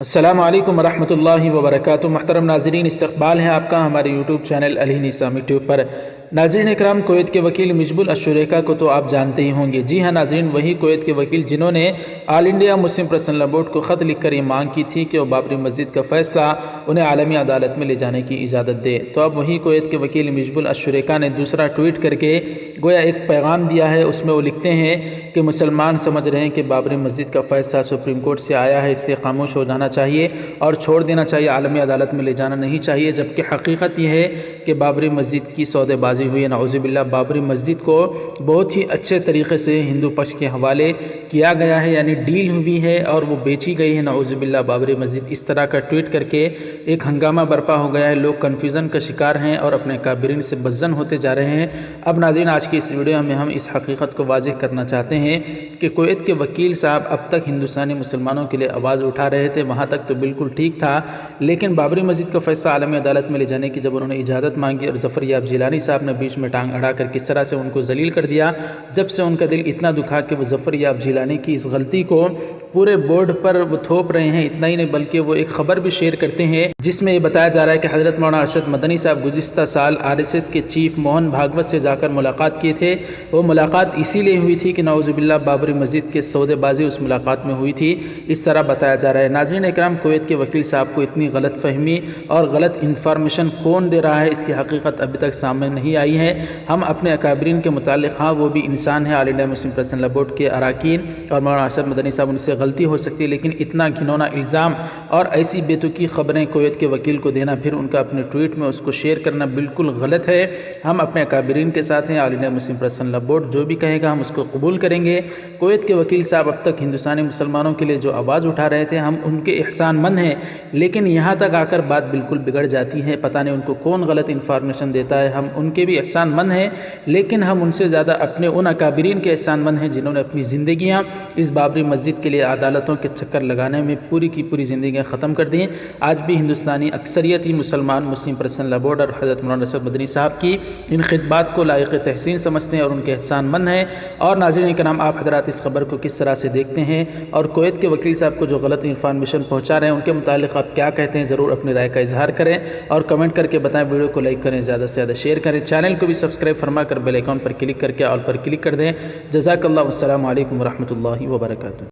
السلام علیکم ورحمۃ اللہ وبرکاتہ۔ محترم ناظرین، استقبال ہے آپ کا ہمارے یوٹیوب چینل الہی اسلامی ٹیوب پر۔ ناظرین اکرام، کویت کے وکیل مجبل الشریکہ کو تو آپ جانتے ہی ہوں گے۔ جی ہاں ناظرین، وہی کویت کے وکیل جنہوں نے آل انڈیا مسلم پرسنل لا بورڈ کو خط لکھ کر یہ مانگ کی تھی کہ وہ بابری مسجد کا فیصلہ انہیں عالمی عدالت میں لے جانے کی اجازت دے، تو اب وہی کویت کے وکیل مجبل الشریکہ نے دوسرا ٹویٹ کر کے گویا ایک پیغام دیا ہے۔ اس میں وہ لکھتے ہیں کہ مسلمان سمجھ رہے ہیں کہ بابری مسجد کا فیصلہ سپریم کورٹ سے آیا ہے، اس لیے خاموش ہو جانا چاہیے اور چھوڑ دینا چاہیے، عالمی عدالت میں لے جانا نہیں چاہیے، جبکہ حقیقت یہ ہے کہ بابری مسجد کی سودے بازی ہوئی ہے۔ نعوذ باللہ، بابری مسجد کو بہت ہی اچھے طریقے سے ہندو پکش کے حوالے کیا گیا ہے، یعنی ڈیل ہوئی ہے اور وہ بیچی گئی ہے۔ نعوذ باللہ، بابری مسجد اس طرح کا ٹویٹ کر کے ایک ہنگامہ برپا ہو گیا ہے، لوگ کنفیوژن کا شکار ہیں اور اپنے کابرین سے بدظن ہوتے جا رہے ہیں۔ اب ناظرین، آج کی اس ویڈیو میں ہم اس حقیقت کو واضح کرنا چاہتے ہیں کہ کویت کے وکیل صاحب اب تک ہندوستانی مسلمانوں کے لیے آواز اٹھا رہے تھے، وہاں تک تو بالکل ٹھیک تھا، لیکن بابری مسجد کا فیصلہ عالمی عدالت میں لے جانے کی جب انہوں نے اجازت مانگی اور ظفر یاب جیلانی صاحب نے بیچ میں ٹانگ اڑا کر کس طرح سے ان کو ذلیل کر دیا، جب سے ان کا دل اتنا دکھا کہ وہ ظفر یاب جیلانی کی اس غلطی کو پورے بورڈ پر وہ تھوپ رہے ہیں۔ اتنا ہی نہیں بلکہ وہ ایک خبر بھی شیئر کرتے ہیں جس میں یہ بتایا جا رہا ہے کہ حضرت مولانا ارشد مدنی صاحب گزشتہ سال RSS کے چیف موہن بھاگوت سے جا کر ملاقات کیے تھے۔ وہ ملاقات اسی لیے ہوئی تھی کہ نعوذ باللہ بابری مسجد کے سودے بازی اس ملاقات میں ہوئی تھی، اس طرح بتایا جا رہا ہے۔ ناظرین اکرام، کویت کے وکیل صاحب کو اتنی غلط فہمی اور غلط انفارمیشن کون دے رہا ہے، اس کی حقیقت ابھی تک سامنے نہیں آئی ہے۔ ہم اپنے اکابرین کے متعلق، ہاں وہ بھی انسان ہے، آل انڈیا مسلم پرسنل لا بورڈ کے اراکین اور مولانا ارشد مدنی صاحب، ان سے غلطی ہو سکتی ہے، لیکن اتنا گھنونا الزام اور ایسی بے تکی خبریں کویت کے وکیل کو دینا، پھر ان کا اپنے ٹویٹ میں اس کو شیئر کرنا بالکل غلط ہے۔ ہم اپنے اکابرین کے ساتھ ہیں، آل انڈیا مسلم پرسنل لا بورڈ جو بھی کہے گا ہم اس کو قبول کریں گے۔ کویت کے وکیل صاحب اب تک ہندوستانی مسلمانوں کے لیے جو آواز اٹھا رہے تھے، ہم ان کے احسان مند ہیں، لیکن یہاں تک آ کر بات بالکل بگڑ جاتی ہے۔ پتہ نہیں ان کو کون غلط انفارمیشن دیتا ہے، ہم ان کے بھی احسان مند ہیں، لیکن ہم ان سے زیادہ اپنے ان اکابرین کے احسان مند ہیں جنہوں نے اپنی زندگیاں اس بابری مسجد کے لیے عدالتوں کے چکر لگانے میں پوری کی پوری زندگیاں ختم کر دیں۔ آج بھی ہندوستانی اکثریتی مسلمان مسلم پرسنل لا بورڈ اور حضرت مولانا ارشد مدنی صاحب کی ان خطبات کو لائق تحسین سمجھتے ہیں اور ان کے احسان مند ہیں۔ اور ناظرین کرام، آپ حضرات اس خبر کو کس طرح سے دیکھتے ہیں اور کویت کے وکیل صاحب کو جو غلط انفارمیشن پہنچا رہے ہیں ان کے متعلق آپ کیا کہتے ہیں، ضرور اپنی رائے کا اظہار کریں اور کمنٹ کر کے بتائیں۔ ویڈیو کو لائک کریں، زیادہ سے زیادہ شیئر کریں، چینل کو بھی سبسکرائب فرما کر بیل آئیکن پر کلک کر کے آل پر کلک کر دیں۔ جزاک اللہ، والسلام علیکم ورحمۃ اللہ وبرکاتہ۔